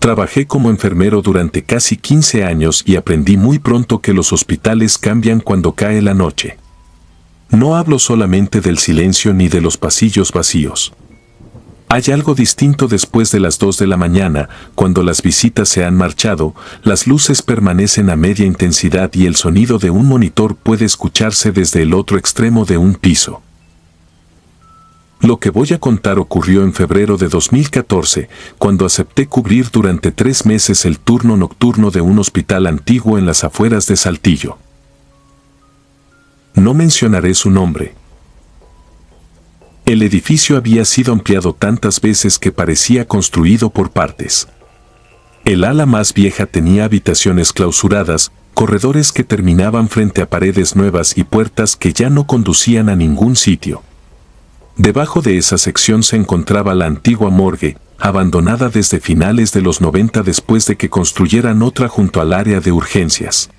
Trabajé como enfermero durante casi 15 años y aprendí muy pronto que los hospitales cambian cuando cae la noche. No hablo solamente del silencio ni de los pasillos vacíos. Hay algo distinto después de las 2 de la mañana, cuando las visitas se han marchado, las luces permanecen a media intensidad y el sonido de un monitor puede escucharse desde el otro extremo de un piso. Lo que voy a contar ocurrió en febrero de 2014, cuando acepté cubrir durante 3 meses el turno nocturno de un hospital antiguo en las afueras de Saltillo. No mencionaré su nombre. El edificio había sido ampliado tantas veces que parecía construido por partes. El ala más vieja tenía habitaciones clausuradas, corredores que terminaban frente a paredes nuevas y puertas que ya no conducían a ningún sitio. Debajo de esa sección se encontraba la antigua morgue, abandonada desde finales de los 90 después de que construyeran otra junto al área de urgencias.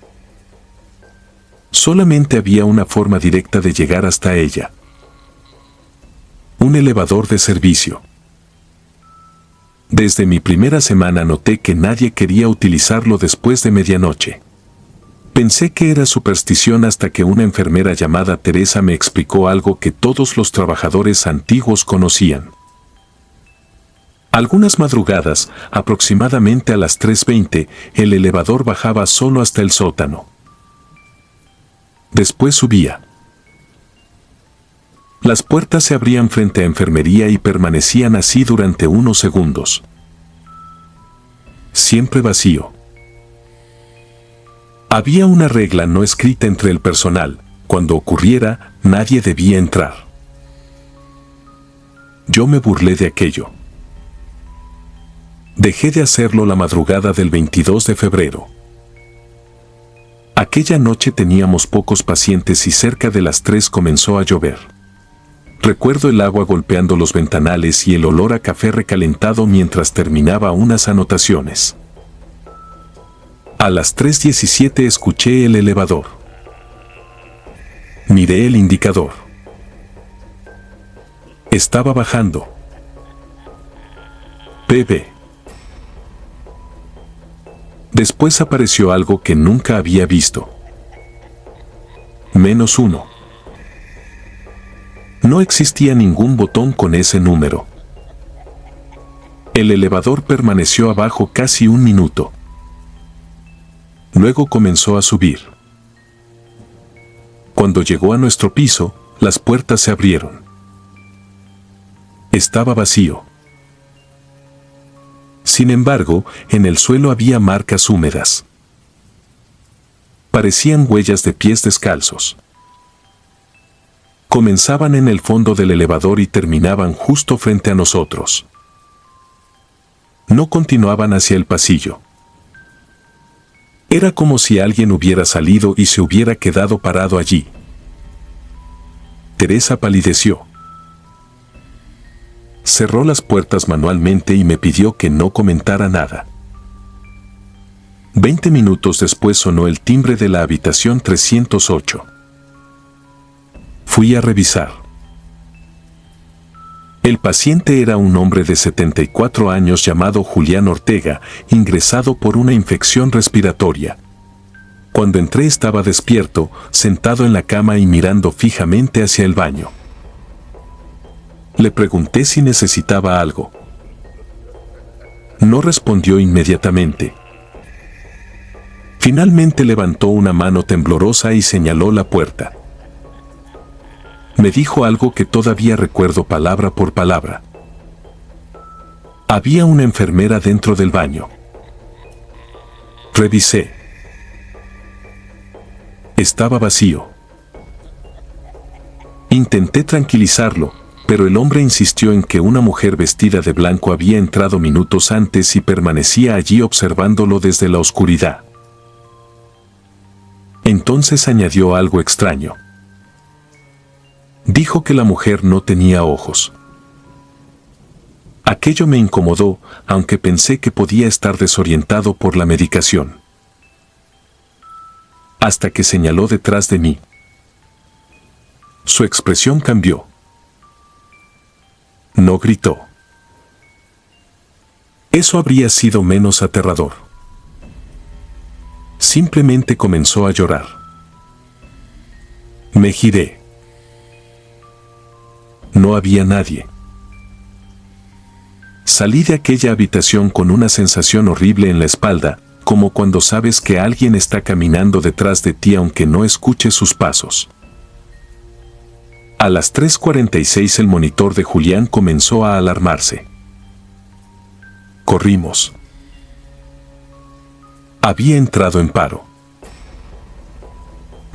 Solamente había una forma directa de llegar hasta ella. Un elevador de servicio. Desde mi primera semana noté que nadie quería utilizarlo después de medianoche. Pensé que era superstición hasta que una enfermera llamada Teresa me explicó algo que todos los trabajadores antiguos conocían. Algunas madrugadas, aproximadamente a las 3:20, el elevador bajaba solo hasta el sótano. Después subía. Las puertas se abrían frente a enfermería y permanecían así durante unos segundos. Siempre vacío. Había una regla no escrita entre el personal: cuando ocurriera, nadie debía entrar. Yo me burlé de aquello. Dejé de hacerlo la madrugada del 22 de febrero. Aquella noche teníamos pocos pacientes y cerca de las 3 comenzó a llover. Recuerdo el agua golpeando los ventanales y el olor a café recalentado mientras terminaba unas anotaciones. A las 3:17 escuché el elevador. Miré el indicador. Estaba bajando. PB. Después apareció algo que nunca había visto. -1. No existía ningún botón con ese número. El elevador permaneció abajo casi un minuto. Luego comenzó a subir. Cuando llegó a nuestro piso, las puertas se abrieron. Estaba vacío. Sin embargo, en el suelo había marcas húmedas. Parecían huellas de pies descalzos. Comenzaban en el fondo del elevador y terminaban justo frente a nosotros. No continuaban hacia el pasillo. Era como si alguien hubiera salido y se hubiera quedado parado allí. Teresa palideció. Cerró las puertas manualmente y me pidió que no comentara nada. 20 minutos después sonó el timbre de la habitación 308. Fui a revisar. El paciente era un hombre de 74 años llamado Julián Ortega, ingresado por una infección respiratoria. Cuando entré estaba despierto, sentado en la cama y mirando fijamente hacia el baño. Le pregunté si necesitaba algo. No respondió inmediatamente. Finalmente levantó una mano temblorosa y señaló la puerta. Me dijo algo que todavía recuerdo palabra por palabra. Había una enfermera dentro del baño. Revisé. Estaba vacío. Intenté tranquilizarlo, pero el hombre insistió en que una mujer vestida de blanco había entrado minutos antes y permanecía allí observándolo desde la oscuridad. Entonces añadió algo extraño. Dijo que la mujer no tenía ojos. Aquello me incomodó, aunque pensé que podía estar desorientado por la medicación. Hasta que señaló detrás de mí. Su expresión cambió. No gritó. Eso habría sido menos aterrador. Simplemente comenzó a llorar. Me giré. No había nadie. Salí de aquella habitación con una sensación horrible en la espalda, como cuando sabes que alguien está caminando detrás de ti aunque no escuches sus pasos. A las 3:46 el monitor de Julián comenzó a alarmarse. Corrimos. Había entrado en paro.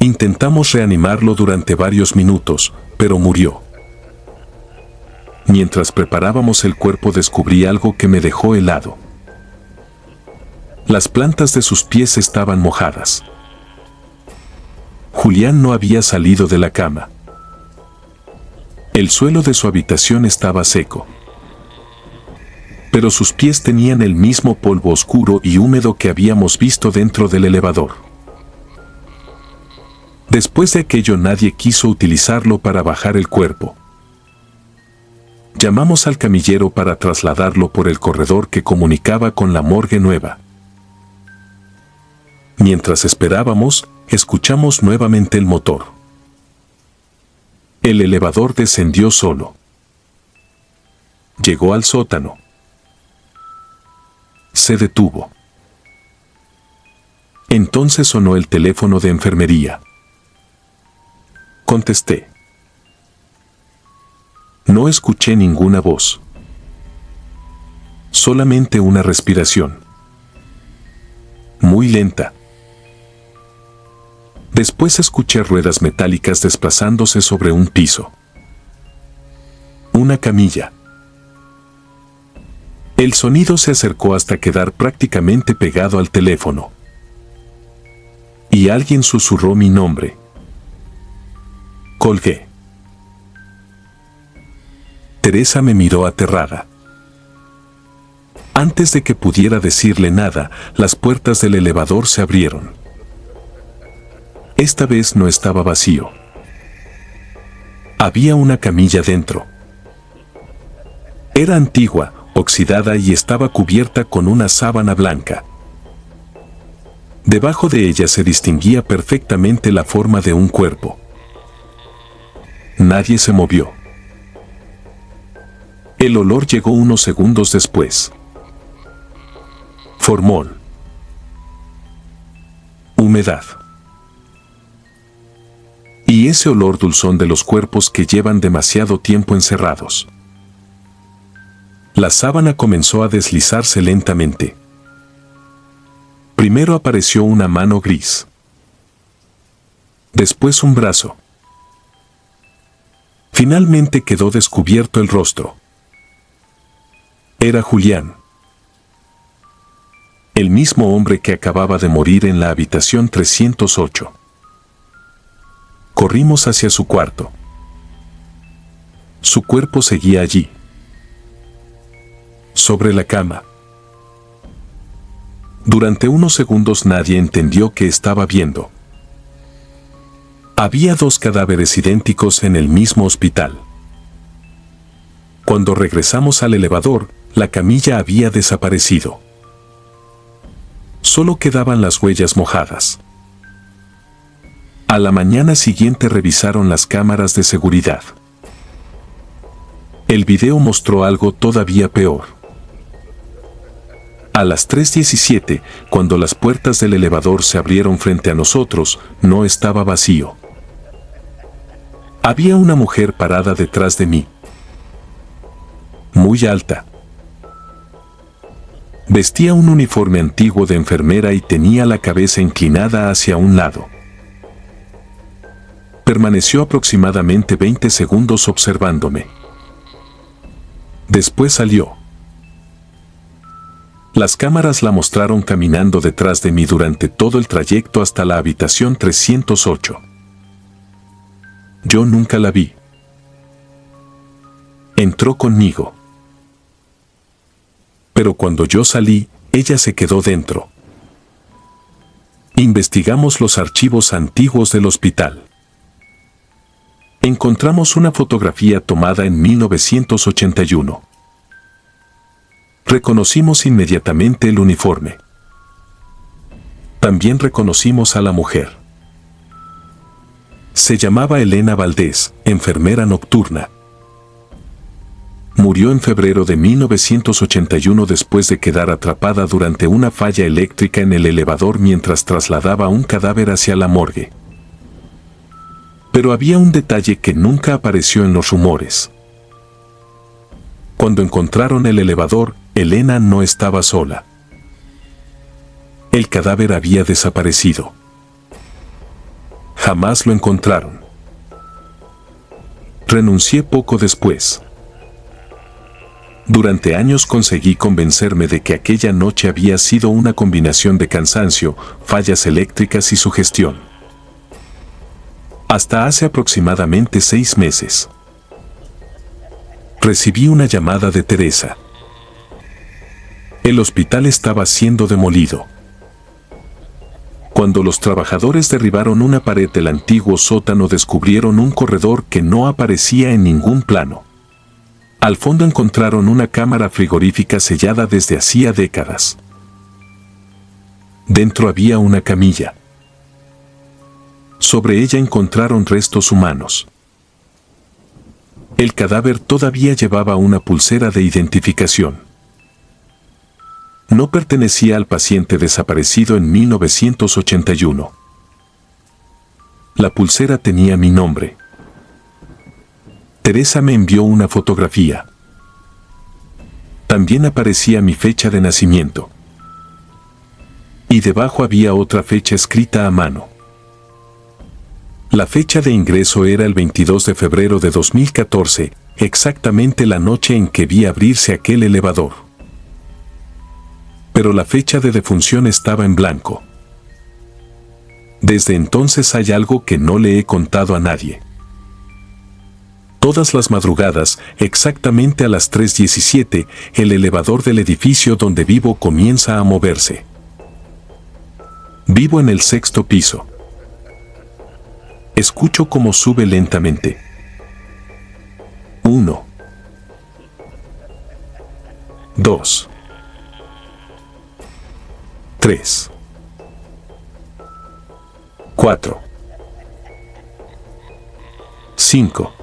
Intentamos reanimarlo durante varios minutos, pero murió. Mientras preparábamos el cuerpo descubrí algo que me dejó helado. Las plantas de sus pies estaban mojadas. Julián no había salido de la cama. El suelo de su habitación estaba seco. Pero sus pies tenían el mismo polvo oscuro y húmedo que habíamos visto dentro del elevador. Después de aquello nadie quiso utilizarlo para bajar el cuerpo. Llamamos al camillero para trasladarlo por el corredor que comunicaba con la morgue nueva. Mientras esperábamos, escuchamos nuevamente el motor. El elevador descendió solo. Llegó al sótano. Se detuvo. Entonces sonó el teléfono de enfermería. Contesté. No escuché ninguna voz. Solamente una respiración. Muy lenta. Después escuché ruedas metálicas desplazándose sobre un piso. Una camilla. El sonido se acercó hasta quedar prácticamente pegado al teléfono. Y alguien susurró mi nombre. Colgué. Teresa me miró aterrada. Antes de que pudiera decirle nada, las puertas del elevador se abrieron. Esta vez no estaba vacío. Había una camilla dentro. Era antigua, oxidada y estaba cubierta con una sábana blanca. Debajo de ella se distinguía perfectamente la forma de un cuerpo. Nadie se movió. El olor llegó unos segundos después. Formol. Humedad. Y ese olor dulzón de los cuerpos que llevan demasiado tiempo encerrados. La sábana comenzó a deslizarse lentamente. Primero apareció una mano gris. Después un brazo. Finalmente quedó descubierto el rostro. Era Julián. El mismo hombre que acababa de morir en la habitación 308. Corrimos hacia su cuarto. Su cuerpo seguía allí. Sobre la cama. Durante unos segundos nadie entendió qué estaba viendo. Había dos cadáveres idénticos en el mismo hospital. Cuando regresamos al elevador, la camilla había desaparecido. Solo quedaban las huellas mojadas. A la mañana siguiente revisaron las cámaras de seguridad. El video mostró algo todavía peor. A las 3:17, cuando las puertas del elevador se abrieron frente a nosotros, no estaba vacío. Había una mujer parada detrás de mí. Muy alta. Vestía un uniforme antiguo de enfermera y tenía la cabeza inclinada hacia un lado. Permaneció aproximadamente 20 segundos observándome. Después salió. Las cámaras la mostraron caminando detrás de mí durante todo el trayecto hasta la habitación 308. Yo nunca la vi. Entró conmigo. Pero cuando yo salí, ella se quedó dentro. Investigamos los archivos antiguos del hospital. Encontramos una fotografía tomada en 1981. Reconocimos inmediatamente el uniforme. También reconocimos a la mujer. Se llamaba Elena Valdés, enfermera nocturna. Murió en febrero de 1981 después de quedar atrapada durante una falla eléctrica en el elevador mientras trasladaba un cadáver hacia la morgue. Pero había un detalle que nunca apareció en los rumores. Cuando encontraron el elevador, Elena no estaba sola. El cadáver había desaparecido. Jamás lo encontraron. Renuncié poco después. Durante años conseguí convencerme de que aquella noche había sido una combinación de cansancio, fallas eléctricas y sugestión. Hasta hace aproximadamente 6 meses. Recibí una llamada de Teresa. El hospital estaba siendo demolido. Cuando los trabajadores derribaron una pared del antiguo sótano, descubrieron un corredor que no aparecía en ningún plano. Al fondo encontraron una cámara frigorífica sellada desde hacía décadas. Dentro había una camilla. Sobre ella encontraron restos humanos. El cadáver todavía llevaba una pulsera de identificación. No pertenecía al paciente desaparecido en 1981. La pulsera tenía mi nombre. Teresa me envió una fotografía. También aparecía mi fecha de nacimiento. Y debajo había otra fecha escrita a mano. La fecha de ingreso era el 22 de febrero de 2014, exactamente la noche en que vi abrirse aquel elevador. Pero la fecha de defunción estaba en blanco. Desde entonces hay algo que no le he contado a nadie. Todas las madrugadas, exactamente a las 3:17, el elevador del edificio donde vivo comienza a moverse. Vivo en el 6º piso. Escucho cómo sube lentamente. 1, 2, 3, 4, 5.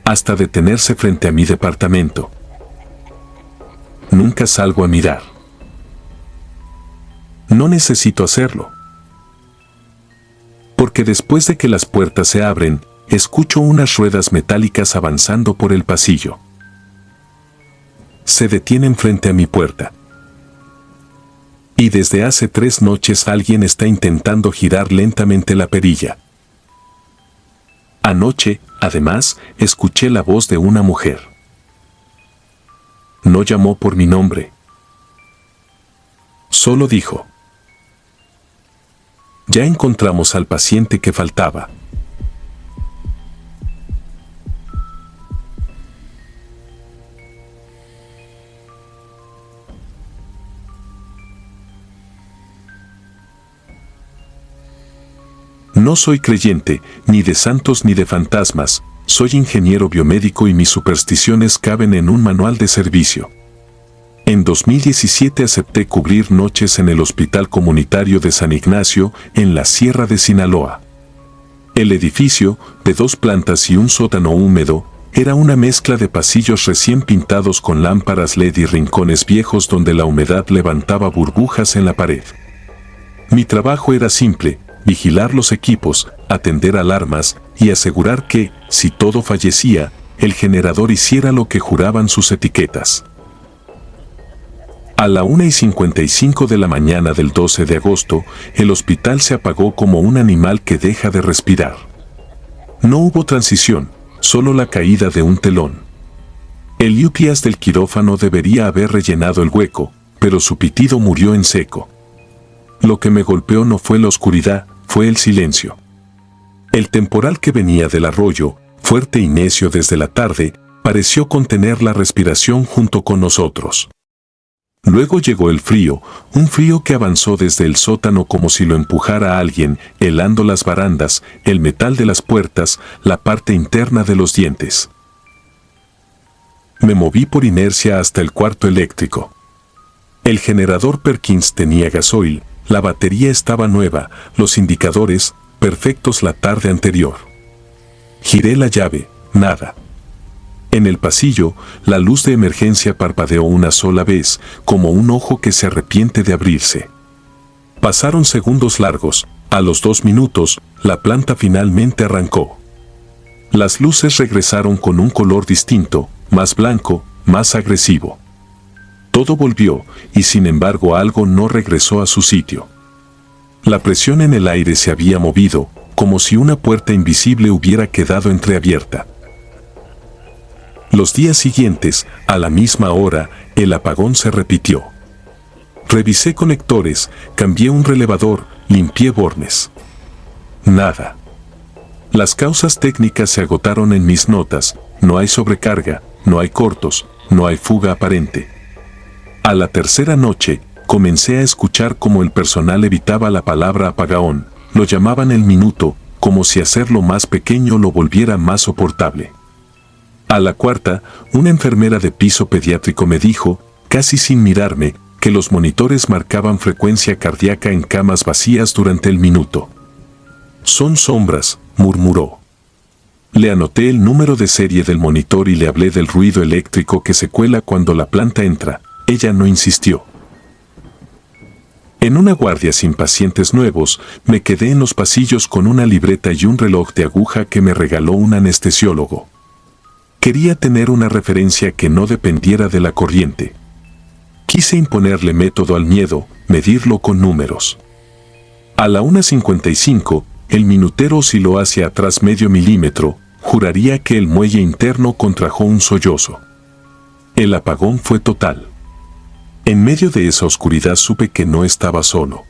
Hasta detenerse frente a mi departamento. Nunca salgo a mirar. No necesito hacerlo. Porque después de que las puertas se abren, escucho unas ruedas metálicas avanzando por el pasillo. Se detienen frente a mi puerta. Y desde hace 3 noches alguien está intentando girar lentamente la perilla. Anoche, además, escuché la voz de una mujer. No llamó por mi nombre. Solo dijo: ya encontramos al paciente que faltaba. No soy creyente, ni de santos ni de fantasmas, soy ingeniero biomédico y mis supersticiones caben en un manual de servicio. En 2017 acepté cubrir noches en el Hospital Comunitario de San Ignacio, en la Sierra de Sinaloa. El edificio, de 2 plantas y un sótano húmedo, era una mezcla de pasillos recién pintados con lámparas LED y rincones viejos donde la humedad levantaba burbujas en la pared. Mi trabajo era simple: vigilar los equipos, atender alarmas y asegurar que, si todo fallecía, el generador hiciera lo que juraban sus etiquetas. A la 1:55 de la mañana del 12 de agosto, el hospital se apagó como un animal que deja de respirar. No hubo transición, solo la caída de un telón. El UPS del quirófano debería haber rellenado el hueco, pero su pitido murió en seco. Lo que me golpeó no fue la oscuridad, fue el silencio. El temporal que venía del arroyo, fuerte y necio desde la tarde, pareció contener la respiración junto con nosotros. Luego llegó el frío, un frío que avanzó desde el sótano como si lo empujara a alguien, helando las barandas, el metal de las puertas, la parte interna de los dientes. Me moví por inercia hasta el cuarto eléctrico. El generador Perkins tenía gasoil, la batería estaba nueva, los indicadores perfectos la tarde anterior. Giré la llave, nada. En el pasillo, la luz de emergencia parpadeó una sola vez, como un ojo que se arrepiente de abrirse. Pasaron segundos largos, a los 2 minutos, la planta finalmente arrancó. Las luces regresaron con un color distinto, más blanco, más agresivo. Todo volvió, y sin embargo algo no regresó a su sitio. La presión en el aire se había movido, como si una puerta invisible hubiera quedado entreabierta. Los días siguientes, a la misma hora, el apagón se repitió. Revisé conectores, cambié un relevador, limpié bornes. Nada. Las causas técnicas se agotaron en mis notas, no hay sobrecarga, no hay cortos, no hay fuga aparente. A la tercera noche, comencé a escuchar cómo el personal evitaba la palabra apagón, lo llamaban el minuto, como si hacerlo más pequeño lo volviera más soportable. A la cuarta, una enfermera de piso pediátrico me dijo, casi sin mirarme, que los monitores marcaban frecuencia cardíaca en camas vacías durante el minuto. Son sombras, murmuró. Le anoté el número de serie del monitor y le hablé del ruido eléctrico que se cuela cuando la planta entra. Ella no insistió. En una guardia sin pacientes nuevos, me quedé en los pasillos con una libreta y un reloj de aguja que me regaló un anestesiólogo. Quería tener una referencia que no dependiera de la corriente. Quise imponerle método al miedo, medirlo con números. A la 1:55, el minutero osciló hacia atrás medio milímetro, juraría que el muelle interno contrajo un sollozo. El apagón fue total. En medio de esa oscuridad supe que no estaba solo.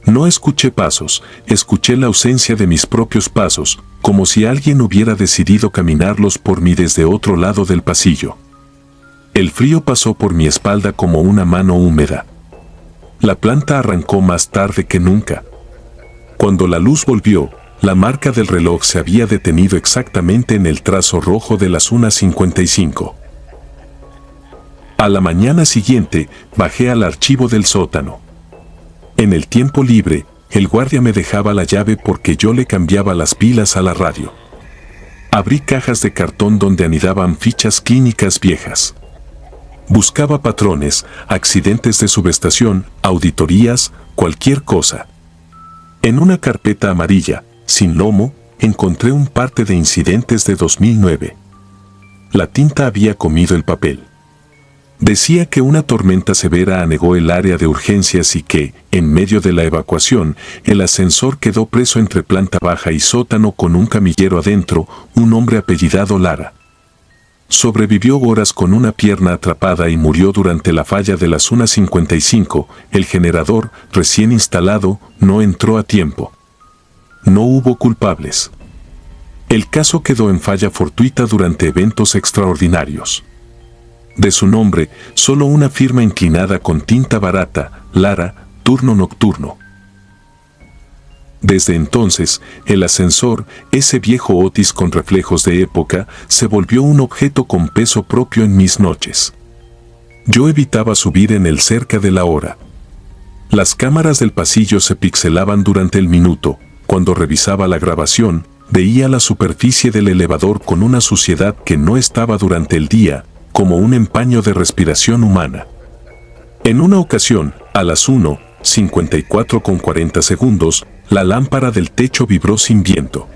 No escuché pasos, escuché la ausencia de mis propios pasos, como si alguien hubiera decidido caminarlos por mí desde otro lado del pasillo. El frío pasó por mi espalda como una mano húmeda. La planta arrancó más tarde que nunca. Cuando la luz volvió, la marca del reloj se había detenido exactamente en el trazo rojo de las 1:55. A la mañana siguiente, bajé al archivo del sótano. En el tiempo libre, el guardia me dejaba la llave porque yo le cambiaba las pilas a la radio. Abrí cajas de cartón donde anidaban fichas clínicas viejas. Buscaba patrones, accidentes de subestación, auditorías, cualquier cosa. En una carpeta amarilla, sin lomo, encontré un parte de incidentes de 2009. La tinta había comido el papel. Decía que una tormenta severa anegó el área de urgencias y que, en medio de la evacuación, el ascensor quedó preso entre planta baja y sótano con un camillero adentro, un hombre apellidado Lara. Sobrevivió horas con una pierna atrapada y murió durante la falla de las 1:55. El generador, recién instalado, no entró a tiempo. No hubo culpables. El caso quedó en falla fortuita durante eventos extraordinarios. De su nombre, solo una firma inclinada con tinta barata, Lara, turno nocturno. Desde entonces, el ascensor, ese viejo Otis con reflejos de época, se volvió un objeto con peso propio en mis noches. Yo evitaba subir en él cerca de la hora. Las cámaras del pasillo se pixelaban durante el minuto. Cuando revisaba la grabación, veía la superficie del elevador con una suciedad que no estaba durante el día, como un empaño de respiración humana. En una ocasión, a las 1:54:40, la lámpara del techo vibró sin viento.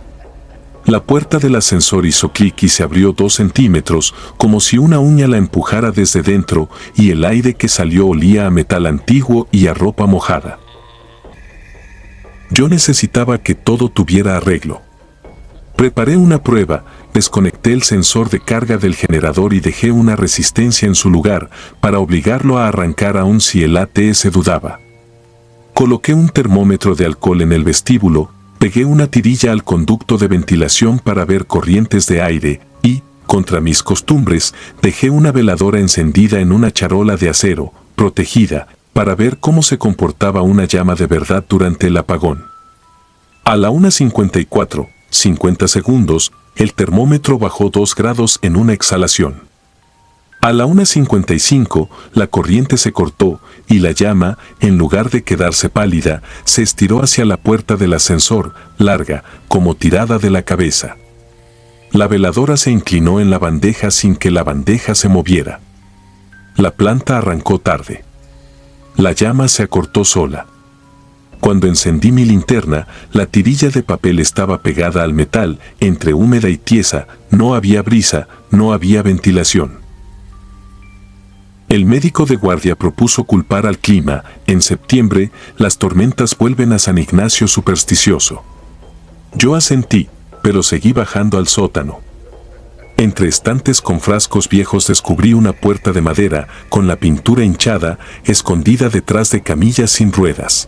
La puerta del ascensor hizo clic y se abrió 2 centímetros, como si una uña la empujara desde dentro, y el aire que salió olía a metal antiguo y a ropa mojada. Yo necesitaba que todo tuviera arreglo. Preparé una prueba, desconecté el sensor de carga del generador y dejé una resistencia en su lugar para obligarlo a arrancar aun si el ATS dudaba. Coloqué un termómetro de alcohol en el vestíbulo, pegué una tirilla al conducto de ventilación para ver corrientes de aire y, contra mis costumbres, dejé una veladora encendida en una charola de acero, protegida, para ver cómo se comportaba una llama de verdad durante el apagón. A la 1:54:50, el termómetro bajó 2 grados en una exhalación. A la 1:55, la corriente se cortó y la llama, en lugar de quedarse pálida, se estiró hacia la puerta del ascensor, larga, como tirada de la cabeza. La veladora se inclinó en la bandeja sin que la bandeja se moviera. La planta arrancó tarde. La llama se acortó sola. Cuando encendí mi linterna, la tirilla de papel estaba pegada al metal, entre húmeda y tiesa, no había brisa, no había ventilación. El médico de guardia propuso culpar al clima. En septiembre, las tormentas vuelven a San Ignacio supersticioso. Yo asentí, pero seguí bajando al sótano. Entre estantes con frascos viejos descubrí una puerta de madera, con la pintura hinchada, escondida detrás de camillas sin ruedas.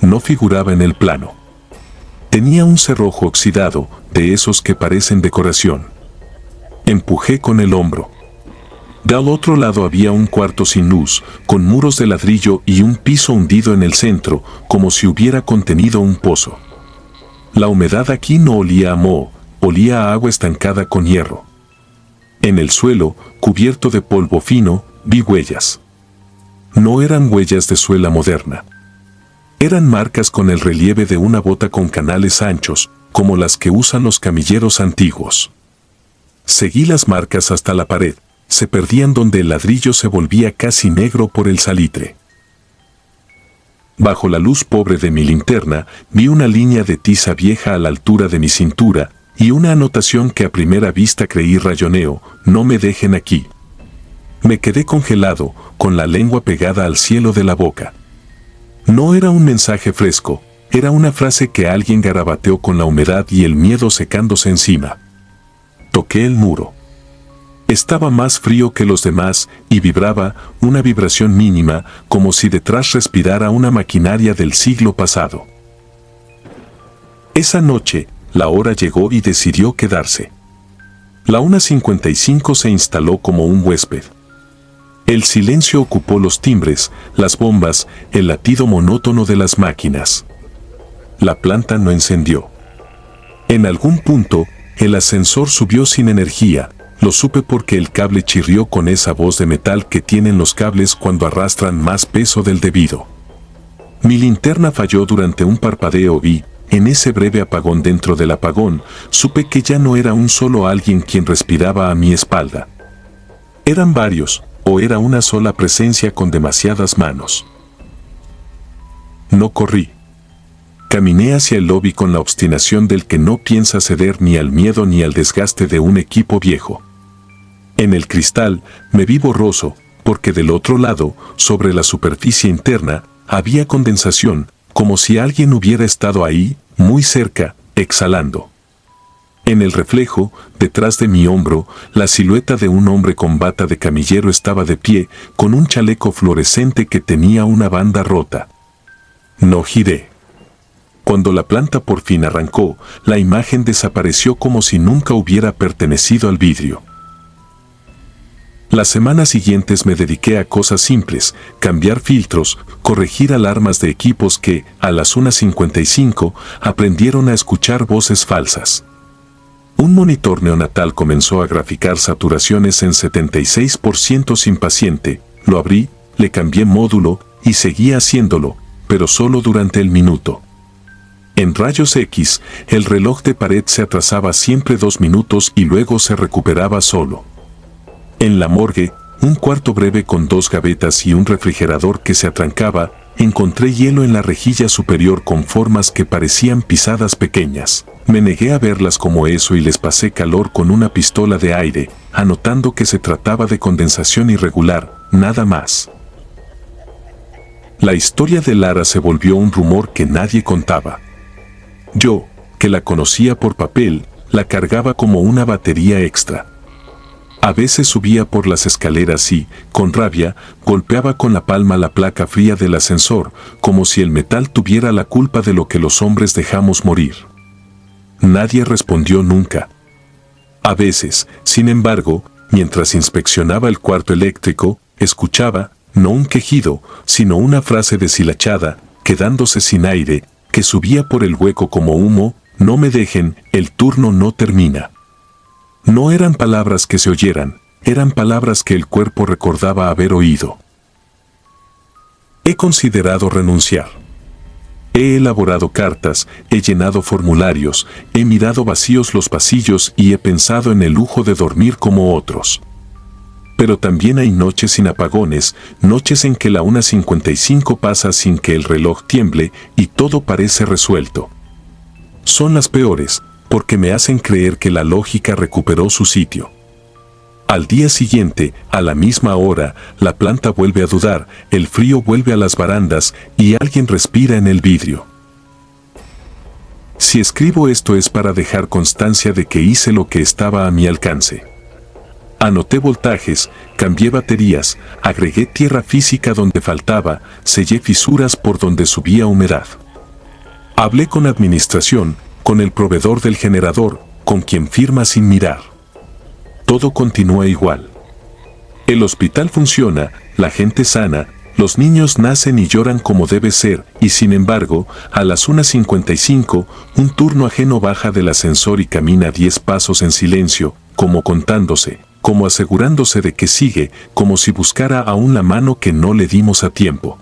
No figuraba en el plano. Tenía un cerrojo oxidado, de esos que parecen decoración. Empujé con el hombro. Del otro lado había un cuarto sin luz, con muros de ladrillo y un piso hundido en el centro, como si hubiera contenido un pozo. La humedad aquí no olía a moho, olía a agua estancada con hierro. En el suelo, cubierto de polvo fino, vi huellas. No eran huellas de suela moderna. Eran marcas con el relieve de una bota con canales anchos, como las que usan los camilleros antiguos. Seguí las marcas hasta la pared. Se perdían donde el ladrillo se volvía casi negro por el salitre. Bajo la luz pobre de mi linterna, vi una línea de tiza vieja a la altura de mi cintura, y una anotación que a primera vista creí rayoneo: no me dejen aquí. Me quedé congelado, con la lengua pegada al cielo de la boca. No era un mensaje fresco, era una frase que alguien garabateó con la humedad y el miedo secándose encima. Toqué el muro. Estaba más frío que los demás y vibraba, una vibración mínima, como si detrás respirara una maquinaria del siglo pasado. Esa noche, la hora llegó y decidió quedarse. La 1:55 se instaló como un huésped. El silencio ocupó los timbres, las bombas, el latido monótono de las máquinas. La planta no encendió. En algún punto, el ascensor subió sin energía. Lo supe porque el cable chirrió con esa voz de metal que tienen los cables cuando arrastran más peso del debido. Mi linterna falló durante un parpadeo y, en ese breve apagón dentro del apagón, supe que ya no era un solo alguien quien respiraba a mi espalda. Eran varios, o era una sola presencia con demasiadas manos. No corrí. Caminé hacia el lobby con la obstinación del que no piensa ceder ni al miedo ni al desgaste de un equipo viejo. En el cristal, me vi borroso, porque del otro lado, sobre la superficie interna, había condensación, como si alguien hubiera estado ahí, muy cerca, exhalando. En el reflejo, detrás de mi hombro, la silueta de un hombre con bata de camillero estaba de pie, con un chaleco fluorescente que tenía una banda rota. No giré. Cuando la planta por fin arrancó, la imagen desapareció como si nunca hubiera pertenecido al vidrio. Las semanas siguientes me dediqué a cosas simples: cambiar filtros, corregir alarmas de equipos que, a las 1:55, aprendieron a escuchar voces falsas. Un monitor neonatal comenzó a graficar saturaciones en 76% sin paciente. Lo abrí, le cambié módulo y seguía haciéndolo, pero solo durante el minuto. En rayos X, el reloj de pared se atrasaba siempre 2 minutos y luego se recuperaba solo. En la morgue, un cuarto breve con 2 gavetas y un refrigerador que se atrancaba, encontré hielo en la rejilla superior con formas que parecían pisadas pequeñas. Me negué a verlas como eso y les pasé calor con una pistola de aire, anotando que se trataba de condensación irregular, nada más. La historia de Lara se volvió un rumor que nadie contaba. Yo, que la conocía por papel, la cargaba como una batería extra. A veces subía por las escaleras y, con rabia, golpeaba con la palma la placa fría del ascensor, como si el metal tuviera la culpa de lo que los hombres dejamos morir. Nadie respondió nunca. A veces, sin embargo, mientras inspeccionaba el cuarto eléctrico, escuchaba, no un quejido, sino una frase deshilachada, quedándose sin aire, que subía por el hueco como humo: no me dejen, el turno no termina. No eran palabras que se oyeran, Eran palabras que el cuerpo recordaba haber oído. He considerado renunciar. He elaborado cartas, he llenado formularios, he mirado vacíos los pasillos y he pensado en el lujo de dormir como otros. Pero también hay noches sin apagones, noches en que la 1:55 pasa sin que el reloj tiemble y todo parece resuelto. Son las peores, porque me hacen creer que la lógica recuperó su sitio. Al día siguiente, a la misma hora, la planta vuelve a dudar, el frío vuelve a las barandas y alguien respira en el vidrio. Si escribo esto es para dejar constancia de que hice lo que estaba a mi alcance. Anoté voltajes, cambié baterías, agregué tierra física donde faltaba, sellé fisuras por donde subía humedad. Hablé con administración, con el proveedor del generador, con quien firma sin mirar. Todo continúa igual. El hospital funciona, la gente sana, los niños nacen y lloran como debe ser, y sin embargo, a las 1:55, un turno ajeno baja del ascensor y camina 10 pasos en silencio, como contándose, como asegurándose de que sigue, como si buscara aún la mano que no le dimos a tiempo.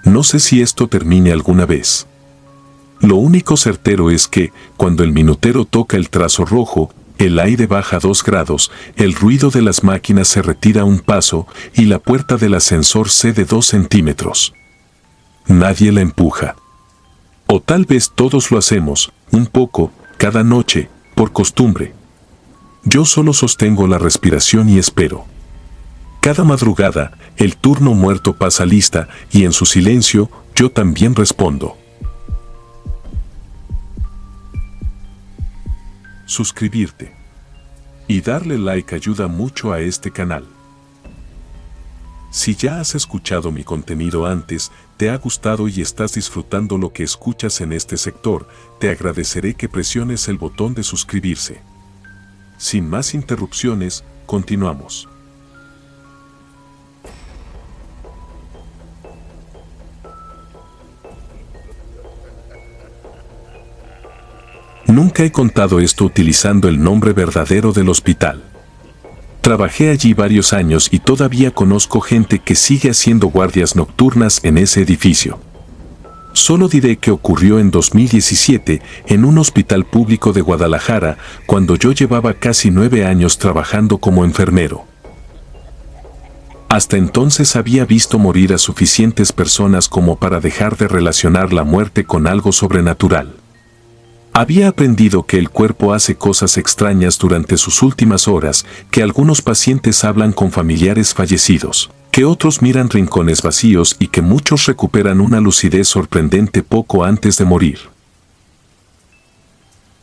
No sé si esto termine alguna vez. Lo único certero es que, cuando el minutero toca el trazo rojo, el aire baja 2 grados, el ruido de las máquinas se retira un paso y la puerta del ascensor cede 2 centímetros. Nadie la empuja. O tal vez todos lo hacemos, un poco, cada noche, por costumbre. Yo solo sostengo la respiración y espero. Cada madrugada, el turno muerto pasa lista y en su silencio, yo también respondo. Suscribirte y darle like ayuda mucho a este canal. Si ya has escuchado mi contenido antes, te ha gustado y estás disfrutando lo que escuchas en este sector, te agradeceré que presiones el botón de suscribirse. Sin más interrupciones, continuamos. Nunca he contado esto utilizando el nombre verdadero del hospital. Trabajé allí varios años y todavía conozco gente que sigue haciendo guardias nocturnas en ese edificio. Solo diré que ocurrió en 2017 en un hospital público de Guadalajara, cuando yo llevaba casi 9 años trabajando como enfermero. Hasta entonces había visto morir a suficientes personas como para dejar de relacionar la muerte con algo sobrenatural. Había aprendido que el cuerpo hace cosas extrañas durante sus últimas horas, que algunos pacientes hablan con familiares fallecidos, que otros miran rincones vacíos y que muchos recuperan una lucidez sorprendente poco antes de morir.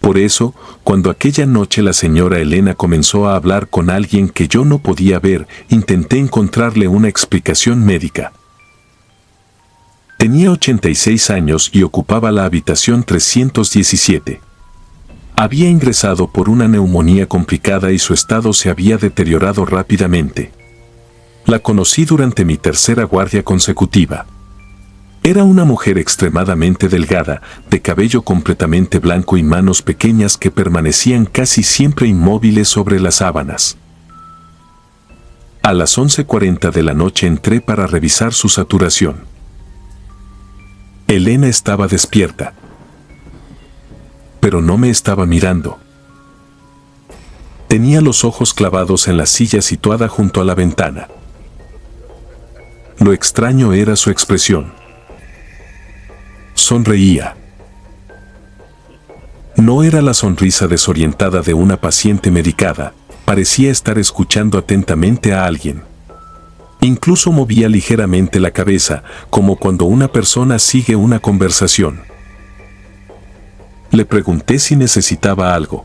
Por eso, cuando aquella noche la señora Elena comenzó a hablar con alguien que yo no podía ver, intenté encontrarle una explicación médica. Tenía 86 años y ocupaba la habitación 317. Había ingresado por una neumonía complicada y su estado se había deteriorado rápidamente. La conocí durante mi tercera guardia consecutiva. Era una mujer extremadamente delgada, de cabello completamente blanco y manos pequeñas que permanecían casi siempre inmóviles sobre las sábanas. A las 11:40 de la noche entré para revisar su saturación. Elena estaba despierta, pero no me estaba mirando. Tenía los ojos clavados en la silla situada junto a la ventana. Lo extraño era su expresión. Sonreía. No era la sonrisa desorientada de una paciente medicada, parecía estar escuchando atentamente a alguien. Incluso movía ligeramente la cabeza, como cuando una persona sigue una conversación. Le pregunté si necesitaba algo.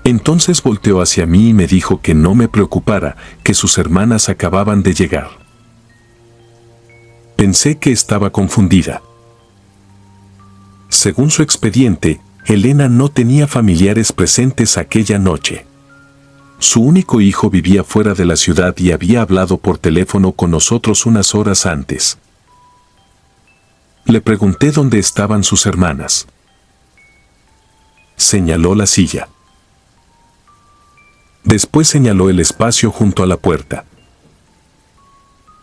Entonces volteó hacia mí y me dijo que no me preocupara, que sus hermanas acababan de llegar. Pensé que estaba confundida. Según su expediente, Elena no tenía familiares presentes aquella noche. Su único hijo vivía fuera de la ciudad y había hablado por teléfono con nosotros unas horas antes. Le pregunté dónde estaban sus hermanas. Señaló la silla. Después señaló el espacio junto a la puerta.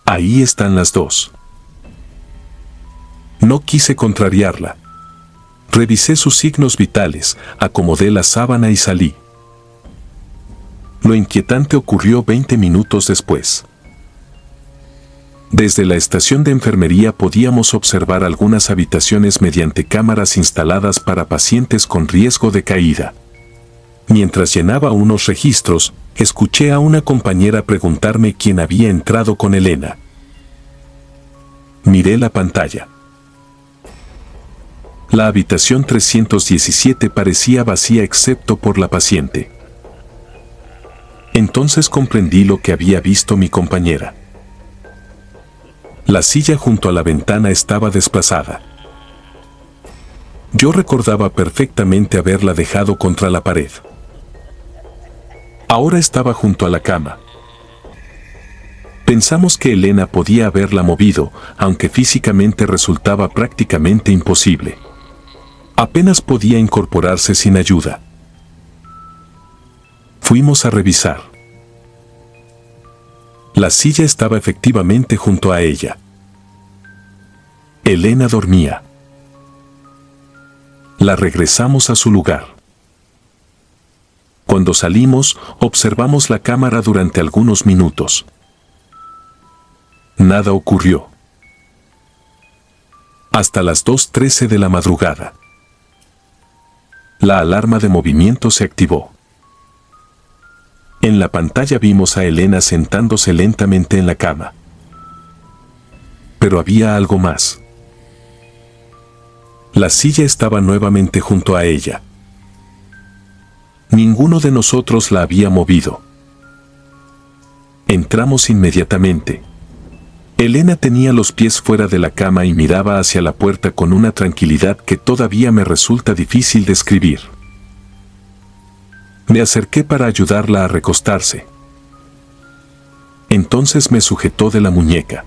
Ahí están las dos. No quise contrariarla. Revisé sus signos vitales, acomodé la sábana y salí. Lo inquietante ocurrió 20 minutos después. Desde la estación de enfermería podíamos observar algunas habitaciones mediante cámaras instaladas para pacientes con riesgo de caída. Mientras llenaba unos registros, escuché a una compañera preguntarme quién había entrado con Elena. Miré la pantalla. La habitación 317 parecía vacía excepto por la paciente. Entonces comprendí lo que había visto mi compañera. La silla junto a la ventana estaba desplazada. Yo recordaba perfectamente haberla dejado contra la pared. Ahora estaba junto a la cama. Pensamos que Elena podía haberla movido, aunque físicamente resultaba prácticamente imposible. Apenas podía incorporarse sin ayuda. Fuimos a revisar. La silla estaba efectivamente junto a ella. Elena dormía. La regresamos a su lugar. Cuando salimos, observamos la cámara durante algunos minutos. Nada ocurrió. Hasta las 2:13 de la madrugada. La alarma de movimiento se activó. En la pantalla vimos a Elena sentándose lentamente en la cama. Pero había algo más. La silla estaba nuevamente junto a ella. Ninguno de nosotros la había movido. Entramos inmediatamente. Elena tenía los pies fuera de la cama y miraba hacia la puerta con una tranquilidad que todavía me resulta difícil describir. Me acerqué para ayudarla a recostarse. Entonces me sujetó de la muñeca.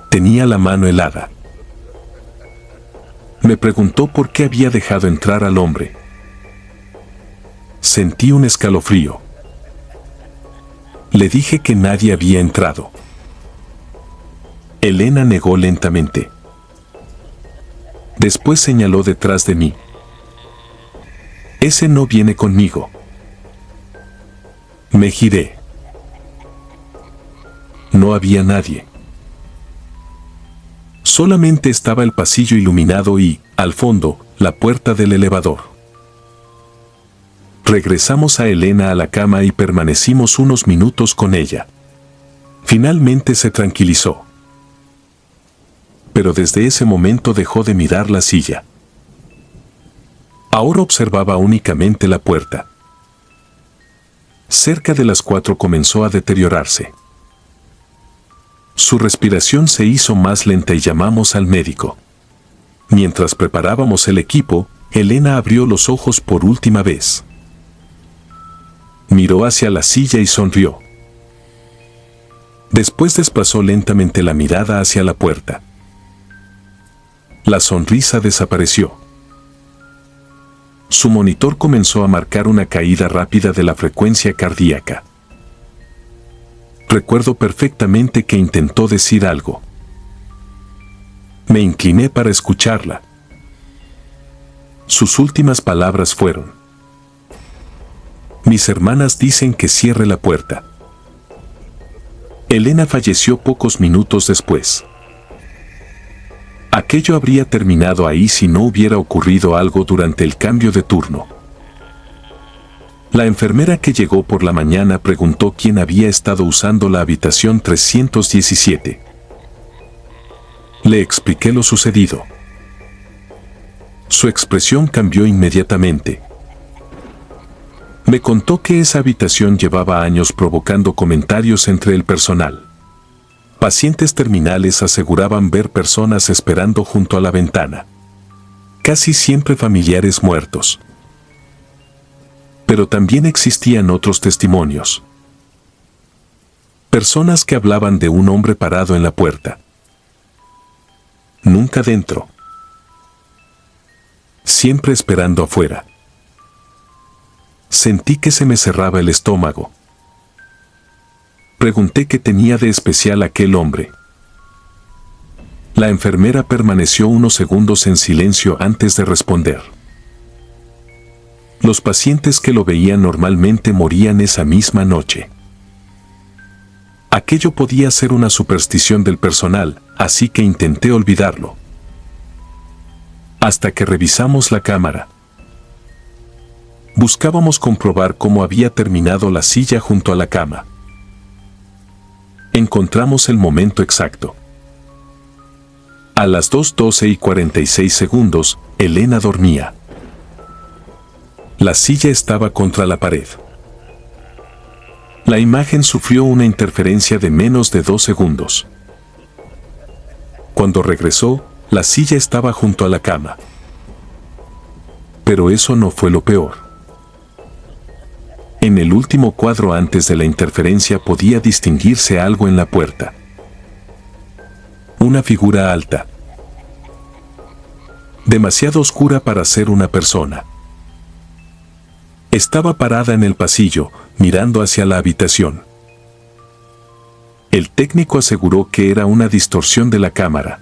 Tenía la mano helada. Me preguntó por qué había dejado entrar al hombre. Sentí un escalofrío. Le dije que nadie había entrado. Elena negó lentamente. Después señaló detrás de mí. Ese no viene conmigo. Me giré. No había nadie. Solamente estaba el pasillo iluminado y, al fondo, la puerta del elevador. Regresamos a Elena a la cama y permanecimos unos minutos con ella. Finalmente se tranquilizó. Pero desde ese momento dejó de mirar la silla. Ahora observaba únicamente la puerta. Cerca de las 4 comenzó a deteriorarse. Su respiración se hizo más lenta y llamamos al médico. Mientras preparábamos el equipo, Elena abrió los ojos por última vez. Miró hacia la silla y sonrió. Después desplazó lentamente la mirada hacia la puerta. La sonrisa desapareció. Su monitor comenzó a marcar una caída rápida de la frecuencia cardíaca. Recuerdo perfectamente que intentó decir algo. Me incliné para escucharla. Sus últimas palabras fueron: mis hermanas dicen que cierre la puerta. Elena falleció pocos minutos después. Aquello habría terminado ahí si no hubiera ocurrido algo durante el cambio de turno. La enfermera que llegó por la mañana preguntó quién había estado usando la habitación 317. Le expliqué lo sucedido. Su expresión cambió inmediatamente. Me contó que esa habitación llevaba años provocando comentarios entre el personal. Pacientes terminales aseguraban ver personas esperando junto a la ventana. Casi siempre familiares muertos. Pero también existían otros testimonios. Personas que hablaban de un hombre parado en la puerta. Nunca dentro. Siempre esperando afuera. Sentí que se me cerraba el estómago. Pregunté qué tenía de especial aquel hombre. La enfermera permaneció unos segundos en silencio antes de responder. Los pacientes que lo veían normalmente morían esa misma noche. Aquello podía ser una superstición del personal, así que intenté olvidarlo. Hasta que revisamos la cámara. Buscábamos comprobar cómo había terminado la silla junto a la cama. Encontramos el momento exacto. A las 2:12 y 46 segundos, Elena dormía. La silla estaba contra la pared. La imagen sufrió una interferencia de menos de 2 segundos. Cuando regresó, la silla estaba junto a la cama. Pero eso no fue lo peor. En el último cuadro antes de la interferencia podía distinguirse algo en la puerta. Una figura alta. Demasiado oscura para ser una persona. Estaba parada en el pasillo, mirando hacia la habitación. El técnico aseguró que era una distorsión de la cámara.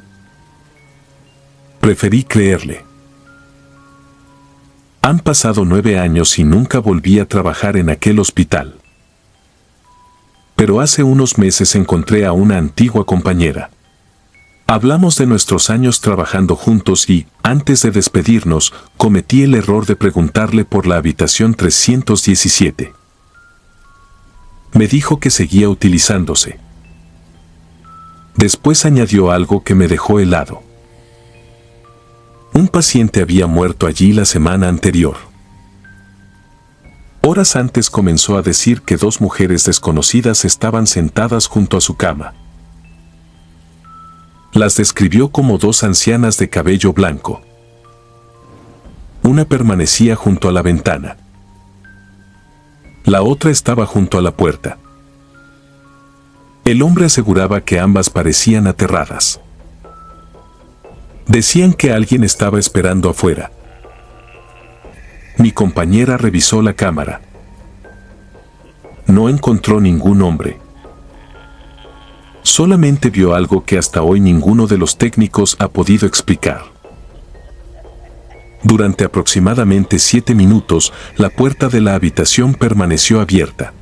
Preferí creerle. Han pasado 9 años y nunca volví a trabajar en aquel hospital. Pero hace unos meses encontré a una antigua compañera. Hablamos de nuestros años trabajando juntos y, antes de despedirnos, cometí el error de preguntarle por la habitación 317. Me dijo que seguía utilizándose. Después añadió algo que me dejó helado. Un paciente había muerto allí la semana anterior. Horas antes comenzó a decir que 2 mujeres desconocidas estaban sentadas junto a su cama. Las describió como 2 ancianas de cabello blanco. Una permanecía junto a la ventana. La otra estaba junto a la puerta. El hombre aseguraba que ambas parecían aterradas. Decían que alguien estaba esperando afuera. Mi compañera revisó la cámara. No encontró ningún hombre. Solamente vio algo que hasta hoy ninguno de los técnicos ha podido explicar. Durante aproximadamente 7 minutos, la puerta de la habitación permaneció abierta.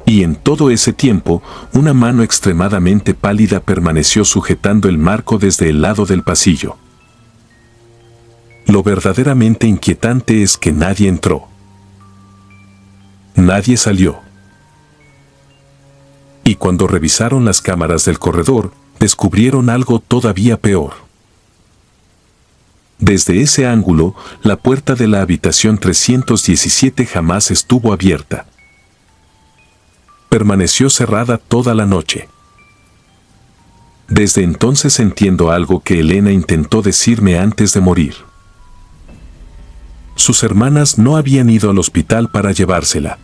Y en todo ese tiempo, una mano extremadamente pálida permaneció sujetando el marco desde el lado del pasillo. Lo verdaderamente inquietante es que nadie entró. Nadie salió. Y cuando revisaron las cámaras del corredor, descubrieron algo todavía peor. Desde ese ángulo, la puerta de la habitación 317 jamás estuvo abierta. Permaneció cerrada toda la noche. Desde entonces entiendo algo que Elena intentó decirme antes de morir. Sus hermanas no habían ido al hospital para llevársela.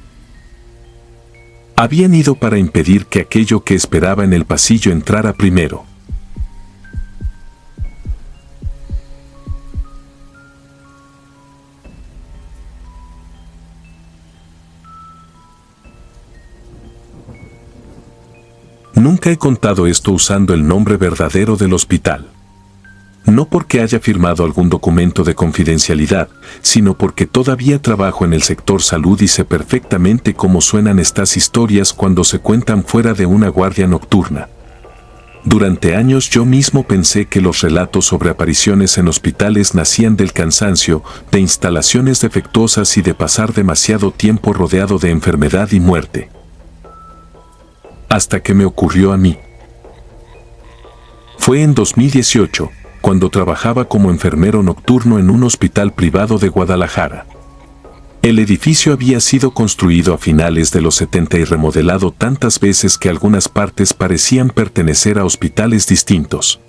Habían ido para impedir que aquello que esperaba en el pasillo entrara primero. Nunca he contado esto usando el nombre verdadero del hospital. No porque haya firmado algún documento de confidencialidad, sino porque todavía trabajo en el sector salud y sé perfectamente cómo suenan estas historias cuando se cuentan fuera de una guardia nocturna. Durante años yo mismo pensé que los relatos sobre apariciones en hospitales nacían del cansancio, de instalaciones defectuosas y de pasar demasiado tiempo rodeado de enfermedad y muerte. Hasta que me ocurrió a mí. Fue en 2018, cuando trabajaba como enfermero nocturno en un hospital privado de Guadalajara. El edificio había sido construido a finales de los 70 y remodelado tantas veces que algunas partes parecían pertenecer a hospitales distintos.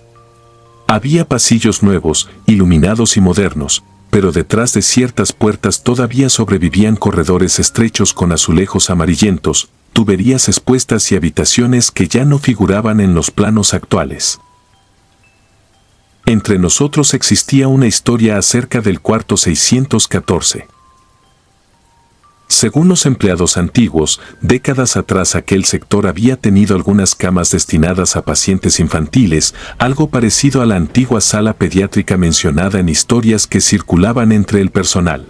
Había pasillos nuevos, iluminados y modernos, pero detrás de ciertas puertas todavía sobrevivían corredores estrechos con azulejos amarillentos, tuberías expuestas y habitaciones que ya no figuraban en los planos actuales. Entre nosotros existía una historia acerca del cuarto 614. Según los empleados antiguos, décadas atrás aquel sector había tenido algunas camas destinadas a pacientes infantiles, algo parecido a la antigua sala pediátrica mencionada en historias que circulaban entre el personal.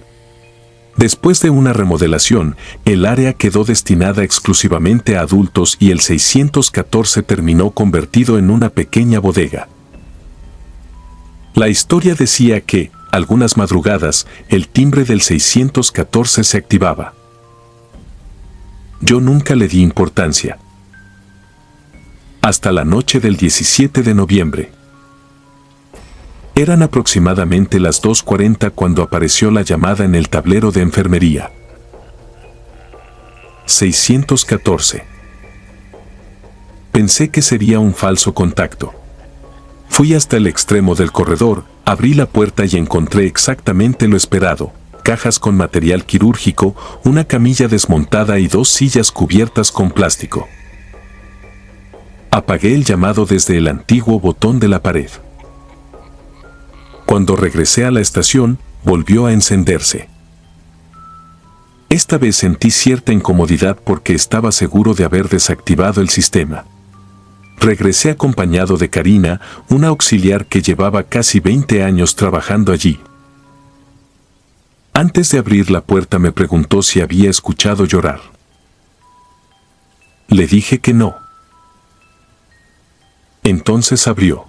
Después de una remodelación, el área quedó destinada exclusivamente a adultos y el 614 terminó convertido en una pequeña bodega. La historia decía que, algunas madrugadas, el timbre del 614 se activaba. Yo nunca le di importancia. Hasta la noche del 17 de noviembre. Eran aproximadamente las 2:40 cuando apareció la llamada en el tablero de enfermería. 614. Pensé que sería un falso contacto. Fui hasta el extremo del corredor, abrí la puerta y encontré exactamente lo esperado: cajas con material quirúrgico, una camilla desmontada y 2 sillas cubiertas con plástico. Apagué el llamado desde el antiguo botón de la pared. Cuando regresé a la estación, volvió a encenderse. Esta vez sentí cierta incomodidad porque estaba seguro de haber desactivado el sistema. Regresé acompañado de Karina, una auxiliar que llevaba casi 20 años trabajando allí. Antes de abrir la puerta me preguntó si había escuchado llorar. Le dije que no. Entonces abrió.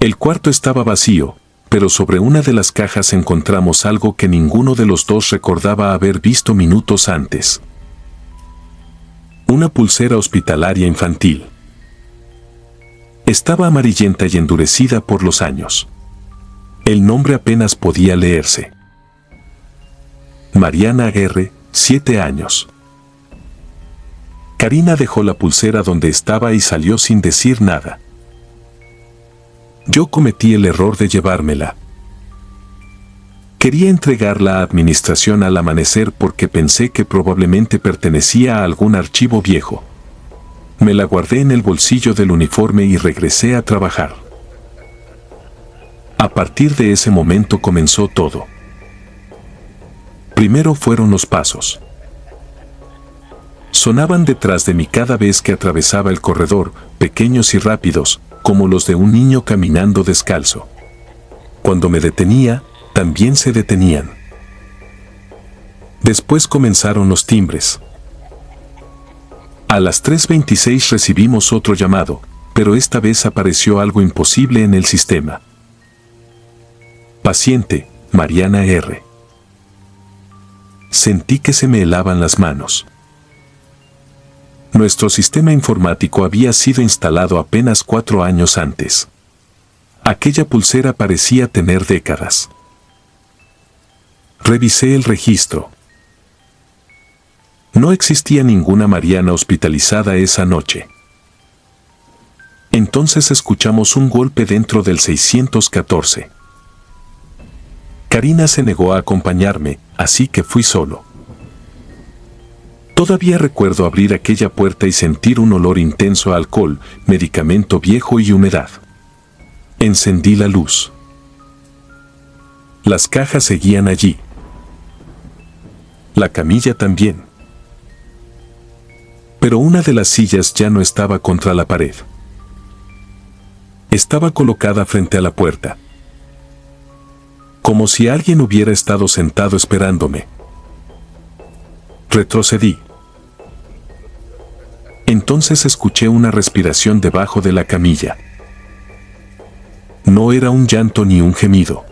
El cuarto estaba vacío, pero sobre una de las cajas encontramos algo que ninguno de los dos recordaba haber visto minutos antes. Una pulsera hospitalaria infantil. Estaba amarillenta y endurecida por los años. El nombre apenas podía leerse. Mariana R., 7 años. Karina dejó la pulsera donde estaba y salió sin decir nada. Yo cometí el error de llevármela. Quería entregarla a administración al amanecer porque pensé que probablemente pertenecía a algún archivo viejo. Me la guardé en el bolsillo del uniforme y regresé a trabajar. A partir de ese momento comenzó todo. Primero fueron los pasos. Sonaban detrás de mí cada vez que atravesaba el corredor, pequeños y rápidos, como los de un niño caminando descalzo. Cuando me detenía, también se detenían. Después comenzaron los timbres. A las 3:26 recibimos otro llamado, pero esta vez apareció algo imposible en el sistema. Paciente, Mariana R. Sentí que se me helaban las manos. Nuestro sistema informático había sido instalado apenas 4 años antes. Aquella pulsera parecía tener décadas. Revisé el registro. No existía ninguna Mariana hospitalizada esa noche. Entonces escuchamos un golpe dentro del 614. Karina se negó a acompañarme, así que fui solo. Todavía recuerdo abrir aquella puerta y sentir un olor intenso a alcohol, medicamento viejo y humedad. Encendí la luz. Las cajas seguían allí. La camilla también. Pero una de las sillas ya no estaba contra la pared. Estaba colocada frente a la puerta. Como si alguien hubiera estado sentado esperándome. Retrocedí. Entonces escuché una respiración debajo de la camilla. No era un llanto ni un gemido.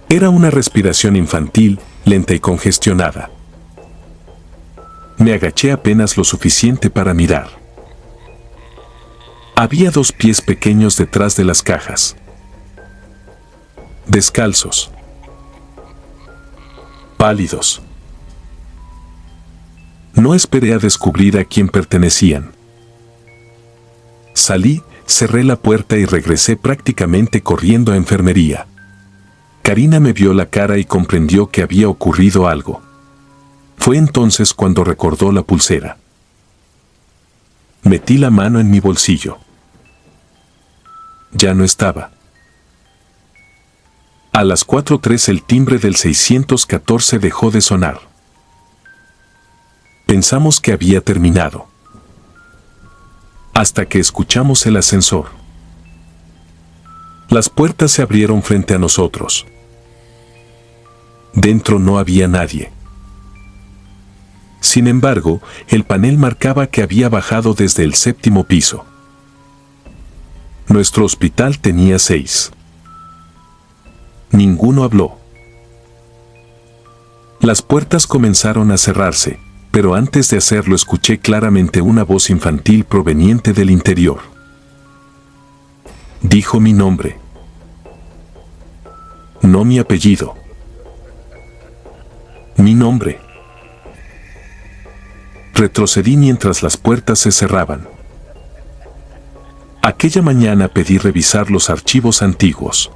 Era una respiración infantil, lenta y congestionada. Me agaché apenas lo suficiente para mirar. Había 2 pies pequeños detrás de las cajas. Descalzos. Pálidos. No esperé a descubrir a quién pertenecían. Salí, cerré la puerta y regresé prácticamente corriendo a enfermería. Karina me vio la cara y comprendió que había ocurrido algo. Fue entonces cuando recordó la pulsera. Metí la mano en mi bolsillo. Ya no estaba. A las 4:03 el timbre del 614 dejó de sonar. Pensamos que había terminado. Hasta que escuchamos el ascensor. Las puertas se abrieron frente a nosotros. Dentro no había nadie. Sin embargo, el panel marcaba que había bajado desde el 7º piso. Nuestro hospital tenía 6. Ninguno habló. Las puertas comenzaron a cerrarse, pero antes de hacerlo escuché claramente una voz infantil proveniente del interior. Dijo mi nombre. No mi apellido. Mi nombre. Retrocedí mientras las puertas se cerraban. Aquella mañana pedí revisar los archivos antiguos.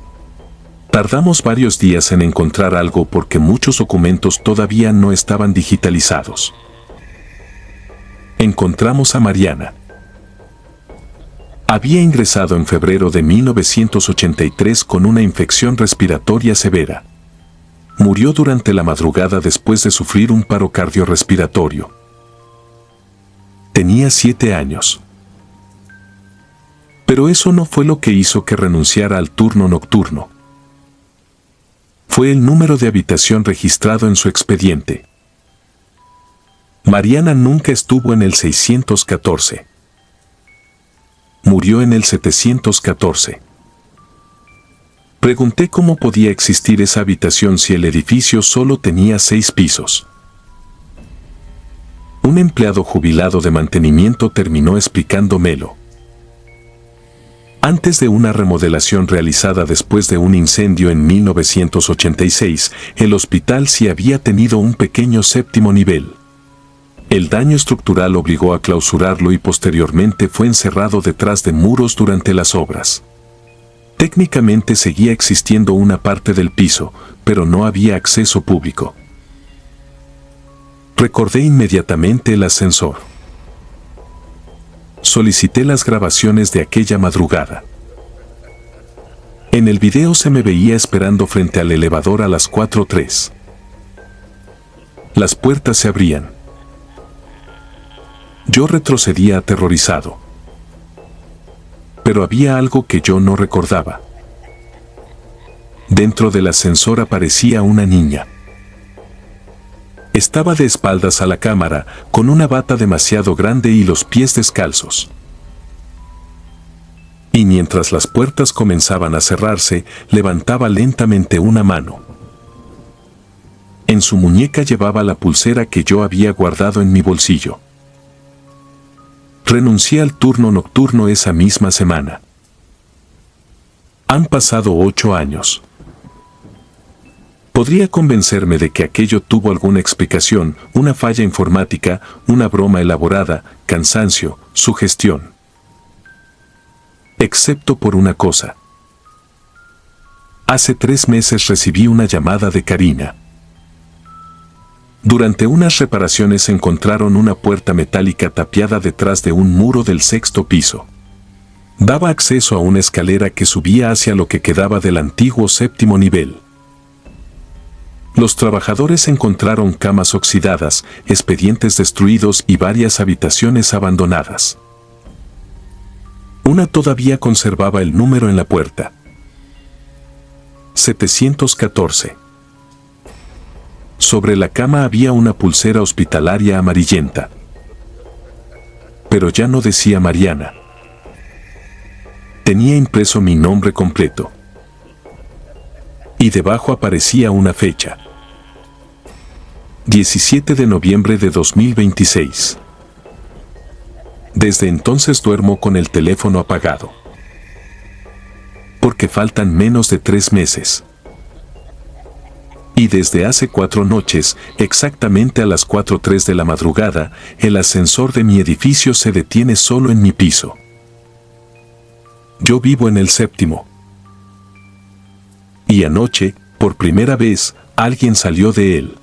Tardamos varios días en encontrar algo porque muchos documentos todavía no estaban digitalizados. Encontramos a Mariana. Había ingresado en febrero de 1983 con una infección respiratoria severa. Murió durante la madrugada después de sufrir un paro cardiorrespiratorio. Tenía 7 años. Pero eso no fue lo que hizo que renunciara al turno nocturno. Fue el número de habitación registrado en su expediente. Mariana nunca estuvo en el 614. Murió en el 714. Pregunté cómo podía existir esa habitación si el edificio solo tenía 6 pisos. Un empleado jubilado de mantenimiento terminó explicándomelo. Antes de una remodelación realizada después de un incendio en 1986, el hospital sí había tenido un pequeño 7º nivel. El daño estructural obligó a clausurarlo y posteriormente fue encerrado detrás de muros durante las obras. Técnicamente seguía existiendo una parte del piso, pero no había acceso público. Recordé inmediatamente el ascensor. Solicité las grabaciones de aquella madrugada. En el video se me veía esperando frente al elevador a las 4:03. Las puertas se abrían. Yo retrocedía aterrorizado. Pero había algo que yo no recordaba. Dentro del ascensor aparecía una niña. Estaba de espaldas a la cámara, con una bata demasiado grande y los pies descalzos. Y mientras las puertas comenzaban a cerrarse, levantaba lentamente una mano. En su muñeca llevaba la pulsera que yo había guardado en mi bolsillo. Renuncié al turno nocturno esa misma semana. Han pasado 8 años. Podría convencerme de que aquello tuvo alguna explicación, una falla informática, una broma elaborada, cansancio, sugestión. Excepto por una cosa. Hace 3 meses recibí una llamada de Karina. Durante unas reparaciones encontraron una puerta metálica tapiada detrás de un muro del 6º piso. Daba acceso a una escalera que subía hacia lo que quedaba del antiguo 7º nivel. Los trabajadores encontraron camas oxidadas, expedientes destruidos y varias habitaciones abandonadas. Una todavía conservaba el número en la puerta. 714. Sobre la cama había una pulsera hospitalaria amarillenta. Pero ya no decía Mariana. Tenía impreso mi nombre completo. Y debajo aparecía una fecha. 17 de noviembre de 2026. Desde entonces duermo con el teléfono apagado. Porque faltan menos de 3 meses. Y desde hace 4 noches, exactamente a las 4:03 de la madrugada, el ascensor de mi edificio se detiene solo en mi piso. Yo vivo en el 7º. Y anoche, por primera vez, alguien salió de él.